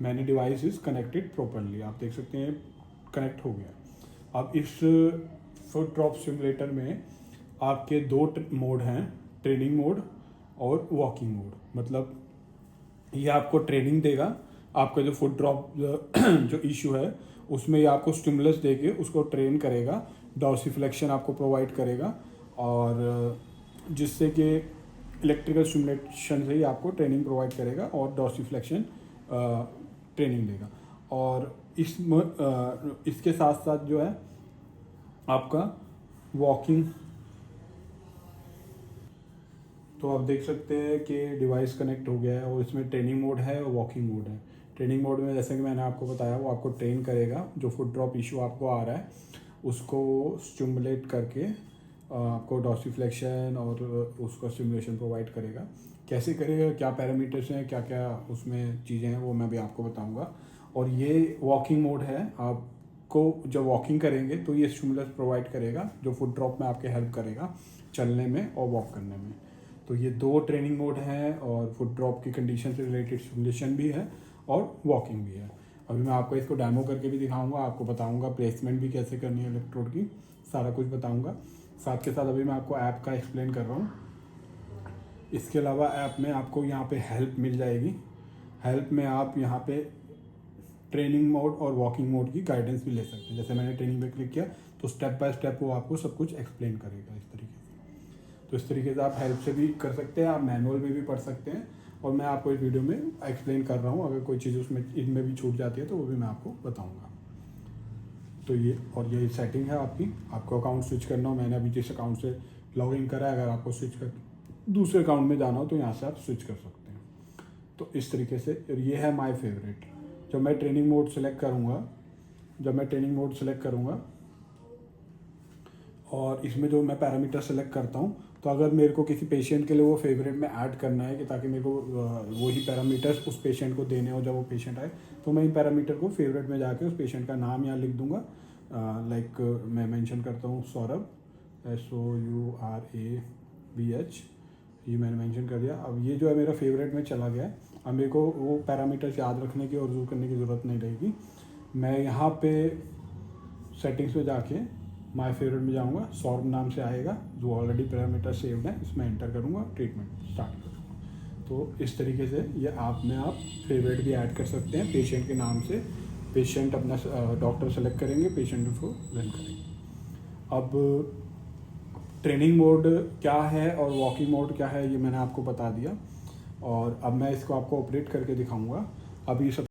Many device is connected properly. आप देख सकते हैं कनेक्ट हो गया। अब इस फुट ड्रॉप सिमुलेटर में आपके दो मोड हैं, ट्रेनिंग मोड और वॉकिंग मोड। मतलब ये आपको ट्रेनिंग देगा, आपका जो फुट ड्रॉप जो इशू है उसमें ये आपको स्टिमुलस देके उसको ट्रेन करेगा, डॉर्सिफ्लेक्शन आपको प्रोवाइड करेगा, और जिससे कि इलेक्ट्रिकल स्टिमुलेशन से ही आपको ट्रेनिंग प्रोवाइड करेगा और डॉर्सिफ्लेक्शन ट्रेनिंग देगा। और इसके साथ साथ जो है आपका वॉकिंग, तो आप देख सकते हैं कि डिवाइस कनेक्ट हो गया है और इसमें ट्रेनिंग मोड है और वॉकिंग मोड है। ट्रेनिंग मोड में जैसे कि मैंने आपको बताया वो आपको ट्रेन करेगा, जो फुट ड्रॉप इशू आपको आ रहा है उसको स्टिमुलेट करके आपको डॉर्सिफ्लेक्शन और उसका स्टिमुलेशन प्रोवाइड करेगा। कैसे करेगा, क्या पैरामीटर्स हैं, क्या क्या उसमें चीज़ें हैं, वो मैं भी आपको बताऊंगा। और ये वॉकिंग मोड है, आपको जब वॉकिंग करेंगे तो ये स्टिमुलस प्रोवाइड करेगा जो फुट ड्रॉप में आपके हेल्प करेगा चलने में और वॉक करने में। तो ये दो ट्रेनिंग मोड हैं और फुट ड्रॉप की कंडीशन से रिलेटेड स्टिमुलेशन भी है और वॉकिंग भी है। अभी मैं आपको इसको डेमो करके भी दिखाऊंगा, आपको बताऊंगा प्लेसमेंट भी कैसे करनी है इलेक्ट्रोड की, सारा कुछ बताऊंगा। साथ के साथ अभी मैं आपको ऐप का एक्सप्लेन कर रहा हूँ। इसके अलावा ऐप में आपको यहाँ पे हेल्प मिल जाएगी। हेल्प में आप यहाँ पे ट्रेनिंग मोड और वॉकिंग मोड की गाइडेंस भी ले सकते हैं। जैसे मैंने ट्रेनिंग पे क्लिक किया तो स्टेप बाय स्टेप वो आपको सब कुछ एक्सप्लेन करेगा इस तरीके से। तो इस तरीके से आप हेल्प से भी कर सकते हैं, आप मैनुअल में भी पढ़ सकते हैं, और मैं आपको इस वीडियो में एक्सप्लेन कर रहा हूँ। अगर कोई चीज़ उसमें इनमें भी छूट जाती है तो वो भी मैं आपको बताऊँगा। तो ये सेटिंग है आपकी, आपको अकाउंट स्विच करना हो, मैंने अभी जिस अकाउंट से लॉग इन करा है, अगर आपको स्विच कर दूसरे अकाउंट में जाना हो तो यहाँ से आप स्विच कर सकते हैं। तो इस तरीके से ये है माय फेवरेट। जब मैं ट्रेनिंग मोड सेलेक्ट करूँगा और इसमें जो मैं पैरामीटर सेलेक्ट करता हूँ, तो अगर मेरे को किसी पेशेंट के लिए वो फेवरेट में ऐड करना है कि ताकि मेरे को वही पैरामीटर्स उस पेशेंट को देने हो जब वो पेशेंट आए, तो मैं इन पैरामीटर को फेवरेट में जाके उस पेशेंट का नाम यहाँ लिख दूंगा। लाइक मैं मेंशन करता हूँ सौरभ, SOURABH, ये मैंने मेंशन कर दिया। अब ये जो है मेरा फेवरेट में चला गया है। अब मेरे को वो पैरामीटर्स याद रखने की और यूज़ करने की ज़रूरत नहीं रहेगी। मैं यहाँ पे सेटिंग्स में जाके माय फेवरेट में जाऊँगा, सौरभ नाम से आएगा, जो ऑलरेडी पैरामीटर सेव्ड है, इसमें एंटर करूँगा, ट्रीटमेंट स्टार्ट करूँगा। तो इस तरीके से ये आप फेवरेट भी ऐड कर सकते हैं पेशेंट के नाम से। पेशेंट अपना डॉक्टर सेलेक्ट करेंगे, पेशेंट उसको रन करेंगे। अब ट्रेनिंग मोड क्या है और वॉकिंग मोड क्या है ये मैंने आपको बता दिया, और अब मैं इसको आपको ऑपरेट करके दिखाऊंगा। अभी सब